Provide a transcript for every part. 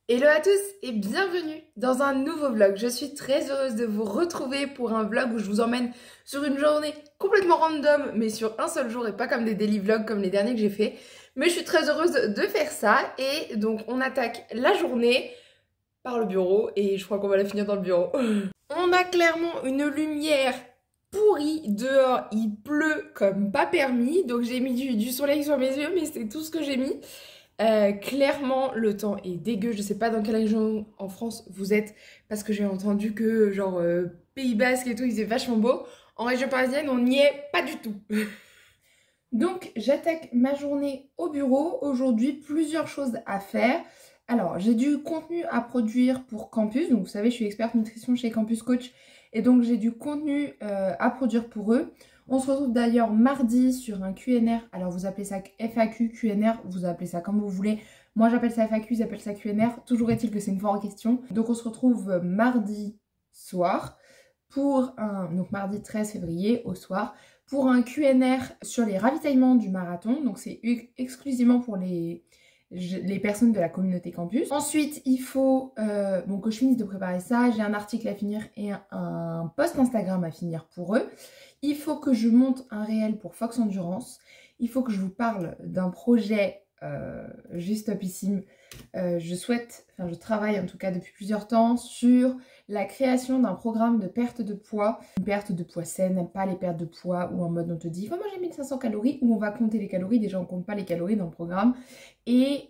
Hello à tous et bienvenue dans un nouveau vlog. Je suis très heureuse de vous retrouver pour un vlog où je vous emmène sur une journée complètement random, mais sur un seul jour et pas comme des daily vlogs comme les derniers que j'ai fait. Mais je suis très heureuse de faire ça et donc on attaque la journée par le bureau et je crois qu'on va la finir dans le bureau. On a clairement une lumière pourrie dehors, il pleut comme pas permis, donc j'ai mis du soleil sur mes yeux, mais c'est tout ce que j'ai mis. Clairement, le temps est dégueu. Je sais pas dans quelle région en France vous êtes, parce que j'ai entendu que, genre, Pays Basque et tout, il faisait vachement beau. En région parisienne, on n'y est pas du tout. Donc, j'attaque ma journée au bureau. Aujourd'hui, plusieurs choses à faire. Alors, j'ai du contenu à produire pour Campus. Donc, vous savez, je suis experte nutrition chez Campus Coach. Et donc, j'ai du contenu à produire pour eux. On se retrouve d'ailleurs mardi sur un QNR. Alors, vous appelez ça FAQ, QNR, vous appelez ça comme vous voulez. Moi, j'appelle ça FAQ, ils appellent ça QNR. Toujours est-il que c'est une fois en question. Donc, on se retrouve mardi soir pour un... Donc, mardi 13 février au soir pour un QNR sur les ravitaillements du marathon. Donc, c'est exclusivement pour les personnes de la communauté campus. Ensuite, il faut que je finisse de préparer ça. J'ai un article à finir et un post Instagram à finir pour eux. Il faut que je monte un réel pour Fox Endurance. Il faut que je vous parle d'un projet juste topissime. Je travaille en tout cas depuis plusieurs temps sur la création d'un programme de perte de poids. Une perte de poids saine, pas les pertes de poids où en mode on te dit « faut manger 1500 calories » où on va compter les calories. Déjà on compte pas les calories dans le programme. Et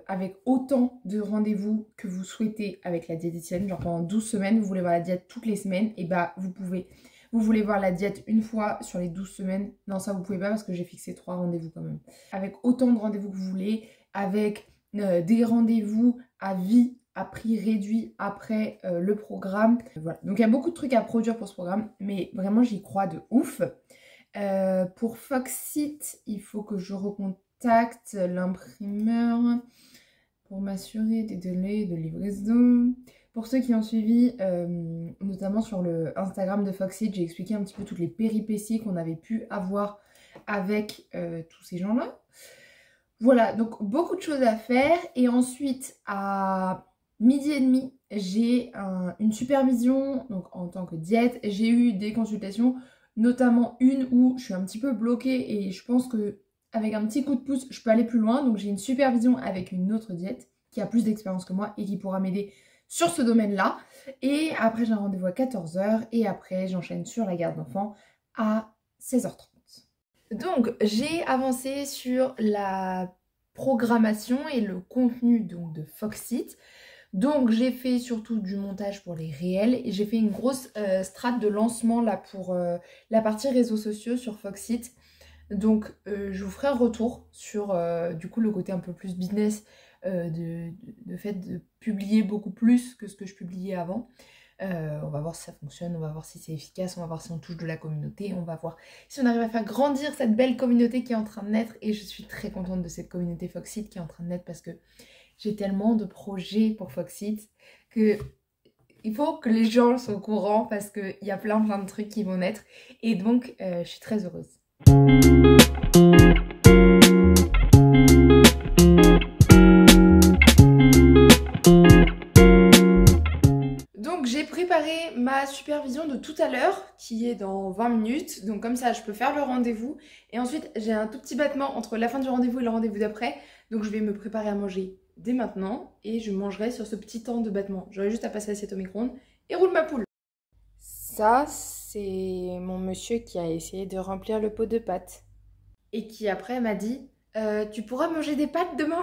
avec autant de rendez-vous que vous souhaitez avec la diététicienne, genre pendant 12 semaines, vous voulez voir la diète toutes les semaines, et bah vous pouvez. Vous voulez voir la diète une fois sur les 12 semaines, non ça vous pouvez pas parce que j'ai fixé 3 rendez-vous quand même. Avec autant de rendez-vous que vous voulez, avec des rendez-vous à vie, à prix réduit après le programme. Voilà. Donc il y a beaucoup de trucs à produire pour ce programme, mais vraiment j'y crois de ouf. Pour Foxit, il faut que je recontacte l'imprimeur pour m'assurer des délais de livraison. Pour ceux qui ont suivi, notamment sur le Instagram de Foxit, j'ai expliqué un petit peu toutes les péripéties qu'on avait pu avoir avec tous ces gens-là. Voilà, donc beaucoup de choses à faire. Et ensuite, à 12h30, j'ai une supervision donc en tant que diète. J'ai eu des consultations, notamment une où je suis un petit peu bloquée et je pense que avec un petit coup de pouce, je peux aller plus loin. Donc j'ai une supervision avec une autre diète qui a plus d'expérience que moi et qui pourra m'aider sur ce domaine-là. Et après, j'ai un rendez-vous à 14h et après, j'enchaîne sur la garde d'enfants à 16h30. Donc, j'ai avancé sur la programmation et le contenu donc, de Foxit. Donc, j'ai fait surtout du montage pour les réels et j'ai fait une grosse strate de lancement là pour la partie réseaux sociaux sur Foxit. Donc, je vous ferai un retour sur du coup le côté un peu plus business de fait de publier beaucoup plus que ce que je publiais avant. On va voir si ça fonctionne, on va voir si c'est efficace, on va voir si on touche de la communauté, on va voir si on arrive à faire grandir cette belle communauté qui est en train de naître. Et je suis très contente de cette communauté Foxit qui est en train de naître parce que j'ai tellement de projets pour Foxit que il faut que les gens soient au courant parce qu'il y a plein de trucs qui vont naître. Et donc, je suis très heureuse. Donc j'ai préparé ma supervision de tout à l'heure qui est dans 20 minutes. Donc comme ça je peux faire le rendez-vous. Et ensuite j'ai un tout petit battement entre la fin du rendez-vous et le rendez-vous d'après. Donc je vais me préparer à manger dès maintenant et je mangerai sur ce petit temps de battement. J'aurai juste à passer l'assiette au micro-ondes et roule ma poule. Ça c'est mon monsieur qui a essayé de remplir le pot de pâtes. Et qui après m'a dit tu pourras manger des pâtes demain?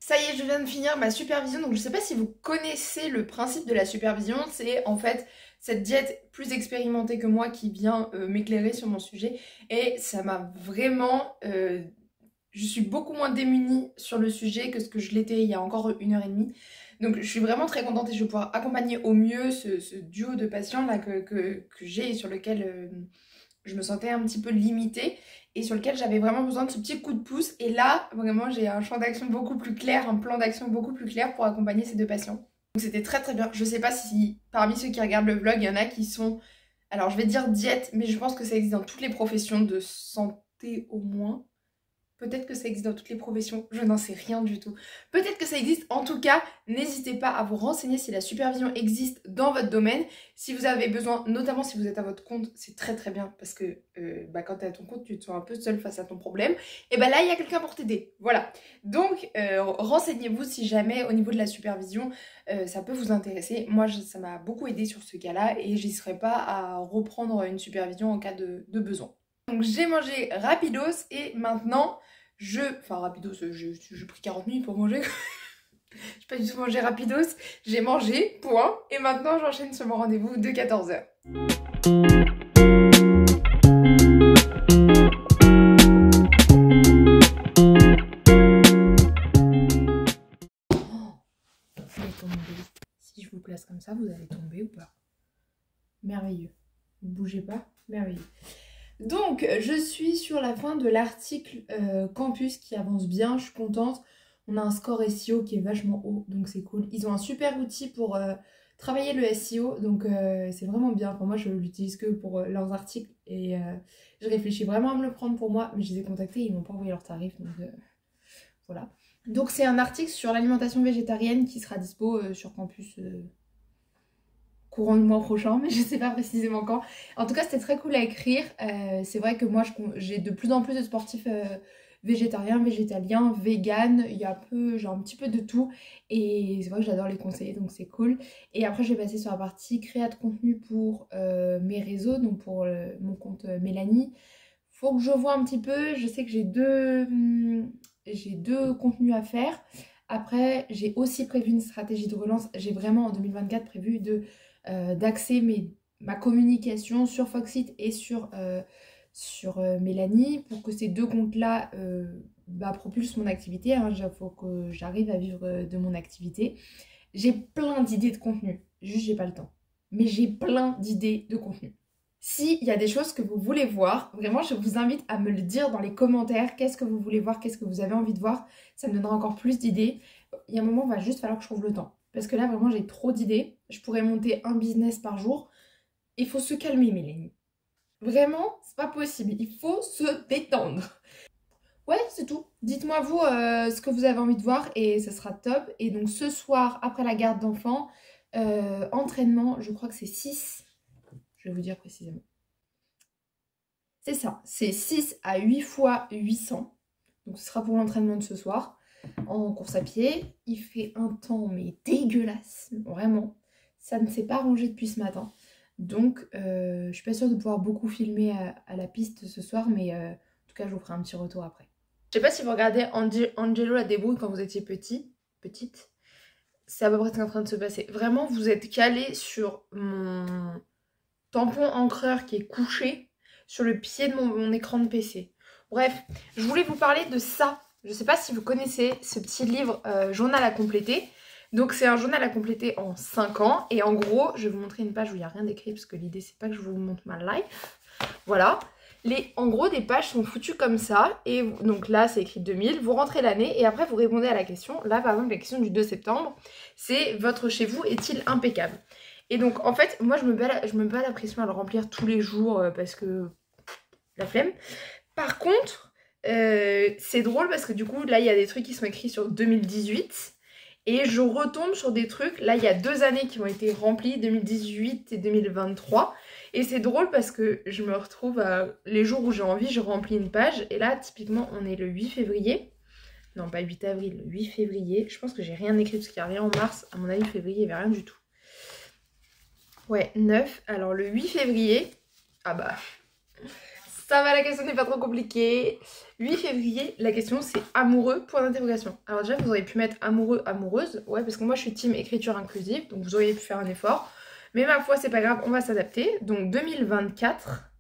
Ça y est, je viens de finir ma supervision. Donc je sais pas si vous connaissez le principe de la supervision. C'est en fait cette diète plus expérimentée que moi qui vient m'éclairer sur mon sujet. Et ça m'a vraiment... je suis beaucoup moins démunie sur le sujet que ce que je l'étais il y a encore 1h30. Donc je suis vraiment très contente et je vais pouvoir accompagner au mieux ce duo de patients là que j'ai et sur lequel je me sentais un petit peu limitée et sur lequel j'avais vraiment besoin de ce petit coup de pouce. Et là, vraiment, j'ai un champ d'action beaucoup plus clair, un plan d'action beaucoup plus clair pour accompagner ces deux patients. Donc c'était très très bien. Je sais pas si parmi ceux qui regardent le vlog, il y en a qui sont, alors je vais dire diète, mais je pense que ça existe dans toutes les professions de santé au moins. Peut-être que ça existe dans toutes les professions, je n'en sais rien du tout. Peut-être que ça existe, en tout cas, n'hésitez pas à vous renseigner si la supervision existe dans votre domaine. Si vous avez besoin, notamment si vous êtes à votre compte, c'est très très bien parce que quand tu es à ton compte, tu te sens un peu seul face à ton problème. Et là, il y a quelqu'un pour t'aider. Voilà. Donc, renseignez-vous si jamais au niveau de la supervision, ça peut vous intéresser. Moi, ça m'a beaucoup aidé sur ce cas-là et j'hésiterai pas à reprendre une supervision en cas de besoin. Donc j'ai mangé rapidos et maintenant enfin rapidos, j'ai pris 40 minutes pour manger. J'ai pas du tout mangé rapidos, j'ai mangé, point. Et maintenant j'enchaîne sur mon rendez-vous de 14h. Si je vous place comme ça, vous allez tomber ou pas? Merveilleux. Ne bougez pas, merveilleux. Donc, je suis sur la fin de l'article Campus qui avance bien, je suis contente. On a un score SEO qui est vachement haut, donc c'est cool. Ils ont un super outil pour travailler le SEO, donc c'est vraiment bien. Enfin, moi, je l'utilise que pour leurs articles et je réfléchis vraiment à me le prendre pour moi, mais je les ai contactés, ils m'ont pas envoyé leurs tarifs, donc voilà. Donc, c'est un article sur l'alimentation végétarienne qui sera dispo sur Campus courant du mois prochain, mais je sais pas précisément quand. En tout cas, c'était très cool à écrire. C'est vrai que moi, j'ai de plus en plus de sportifs végétariens, végétaliens, véganes. J'ai un petit peu de tout. Et c'est vrai que j'adore les conseiller, donc c'est cool. Et après, je vais passer sur la partie créa de contenu pour mes réseaux, donc pour mon compte Mélanie. Faut que je vois un petit peu. Je sais que j'ai deux contenus à faire. Après, j'ai aussi prévu une stratégie de relance. J'ai vraiment en 2024 prévu d'axer ma communication sur Foxit et sur Mélanie pour que ces deux comptes-là propulsent mon activité. Il faut que j'arrive à vivre de mon activité. J'ai plein d'idées de contenu, juste j'ai pas le temps. Mais j'ai plein d'idées de contenu. S'il y a des choses que vous voulez voir, vraiment je vous invite à me le dire dans les commentaires. Qu'est-ce que vous voulez voir, qu'est-ce que vous avez envie de voir. Ça me donnera encore plus d'idées. Il y a un moment, il va juste falloir que je trouve le temps. Parce que là, vraiment, j'ai trop d'idées. Je pourrais monter un business par jour. Il faut se calmer, Mélanie. Vraiment, c'est pas possible. Il faut se détendre. Ouais, c'est tout. Dites-moi, vous, ce que vous avez envie de voir et ça sera top. Et donc, ce soir, après la garde d'enfants, entraînement, je crois que c'est 6. Je vais vous dire précisément. C'est ça. C'est 6 à 8 fois 800. Donc, ce sera pour l'entraînement de ce soir. En course à pied, il fait un temps mais dégueulasse, vraiment. Ça ne s'est pas rangé depuis ce matin. Donc, je suis pas sûre de pouvoir beaucoup filmer à la piste ce soir, mais en tout cas, je vous ferai un petit retour après. Je sais pas si vous regardez Angelo la débrouille quand vous étiez petite. C'est à peu près ce qui est en train de se passer. Vraiment, vous êtes calé sur mon tampon encreur qui est couché sur le pied de mon écran de PC. Bref, je voulais vous parler de ça. Je ne sais pas si vous connaissez ce petit livre journal à compléter. Donc c'est un journal à compléter en 5 ans. Et en gros, je vais vous montrer une page où il n'y a rien d'écrit parce que l'idée c'est pas que je vous montre ma life. Voilà. En gros, des pages sont foutues comme ça. Et donc là, c'est écrit 2000. Vous rentrez l'année et après vous répondez à la question. Là, par exemple, la question du 2 septembre, c'est votre chez vous est-il impeccable? Et donc en fait, moi je me mets pas la pression à le remplir tous les jours parce que la flemme. Par contre, c'est drôle parce que du coup, là, il y a des trucs qui sont écrits sur 2018 et je retombe sur des trucs. Là, il y a 2 années qui ont été remplies, 2018 et 2023. Et c'est drôle parce que je me retrouve les jours où j'ai envie, je remplis une page. Et là, typiquement, on est le 8 février. Non, pas 8 avril, le 8 février. Je pense que j'ai rien écrit parce qu'il n'y a rien en mars. À mon avis, février, il n'y avait rien du tout. Ouais, 9. Alors, le 8 février... Ah bah... Ça va, la question n'est pas trop compliquée. 8 février, la question c'est amoureux, point d'interrogation. Alors déjà, vous auriez pu mettre amoureux, amoureuse. Ouais, parce que moi je suis team écriture inclusive, donc vous auriez pu faire un effort. Mais ma foi, c'est pas grave, on va s'adapter. Donc 2024,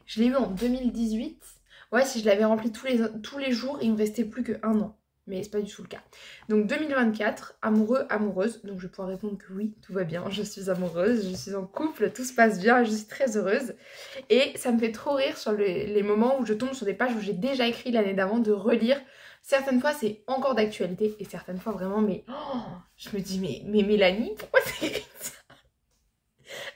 je l'ai eu en 2018. Ouais, si je l'avais rempli tous les jours, il me restait plus que 1 an. Mais c'est pas du tout le cas. Donc 2024, amoureux, amoureuse. Donc je vais pouvoir répondre que oui, tout va bien, je suis amoureuse, je suis en couple, tout se passe bien, je suis très heureuse. Et ça me fait trop rire sur les moments où je tombe sur des pages où j'ai déjà écrit l'année d'avant, de relire. Certaines fois c'est encore d'actualité et certaines fois vraiment, mais je me dis mais Mélanie, pourquoi t'as écrit ça?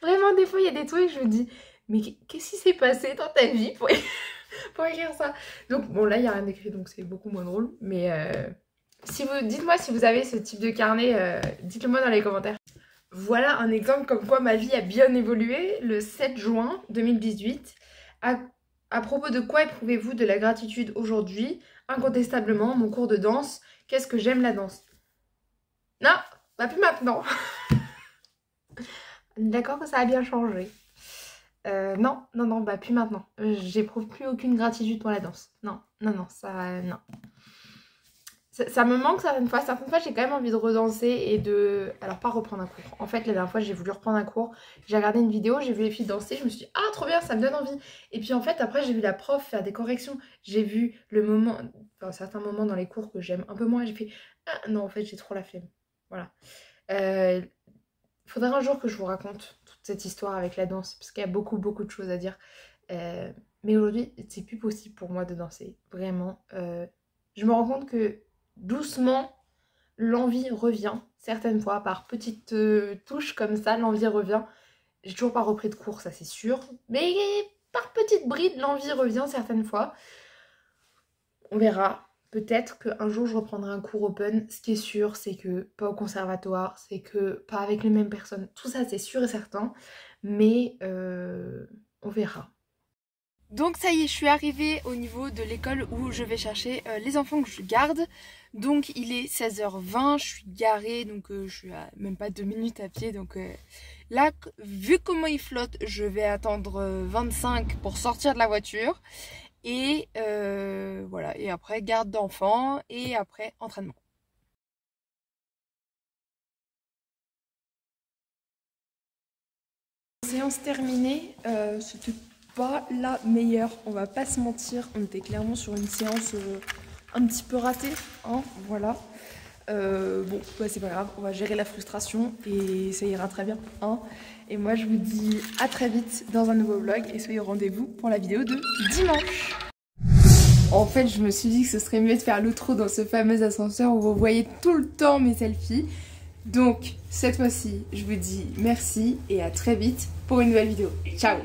Vraiment des fois il y a des trucs je me dis mais qu'est-ce qui s'est passé dans ta vie pour écrire ça. Donc bon là il n'y a rien d'écrit donc c'est beaucoup moins drôle. Mais dites-moi si vous avez ce type de carnet, dites-le moi dans les commentaires. Voilà un exemple comme quoi ma vie a bien évolué le 7 juin 2018. À propos de quoi éprouvez-vous de la gratitude aujourd'hui? Incontestablement, mon cours de danse. Qu'est-ce que j'aime la danse? Non, bah plus maintenant. D'accord que ça a bien changé. Non, bah plus maintenant. J'éprouve plus aucune gratitude pour la danse. Non, non. Ça me manque certaines fois. Certaines fois, j'ai quand même envie de redanser et de... Alors, pas reprendre un cours. En fait, la dernière fois, j'ai voulu reprendre un cours. J'ai regardé une vidéo, j'ai vu les filles danser. Je me suis dit, ah, trop bien, ça me donne envie. Et puis, en fait, après, j'ai vu la prof faire des corrections. J'ai vu certains moments dans les cours que j'aime un peu moins. J'ai fait, ah, non, en fait, j'ai trop la flemme. Voilà. Faudrait un jour que je vous raconte toute cette histoire avec la danse. Parce qu'il y a beaucoup de choses à dire. Mais aujourd'hui, c'est plus possible pour moi de danser. Vraiment. Je me rends compte que doucement, l'envie revient, certaines fois, par petites touches comme ça, l'envie revient. J'ai toujours pas repris de cours, ça c'est sûr, mais par petites brides, l'envie revient certaines fois. On verra. Peut-être qu'un jour je reprendrai un cours open. Ce qui est sûr, c'est que pas au conservatoire, c'est que pas avec les mêmes personnes. Tout ça, c'est sûr et certain, mais on verra. Donc ça y est, je suis arrivée au niveau de l'école où je vais chercher les enfants que je garde. Donc il est 16h20, je suis garée, donc je suis à même pas 2 minutes à pied. Donc là, vu comment il flotte, je vais attendre 25 pour sortir de la voiture. Et voilà, et après garde d'enfants et après entraînement. Séance terminée, c'était pas la meilleure, on va pas se mentir, on était clairement sur une séance un petit peu ratée, hein, voilà. Bon, bah c'est pas grave, on va gérer la frustration et ça ira très bien, hein. Et moi je vous dis à très vite dans un nouveau vlog et soyez au rendez-vous pour la vidéo de dimanche. En fait, je me suis dit que ce serait mieux de faire l'outro dans ce fameux ascenseur où vous voyez tout le temps mes selfies. Donc, cette fois-ci, je vous dis merci et à très vite pour une nouvelle vidéo. Ciao!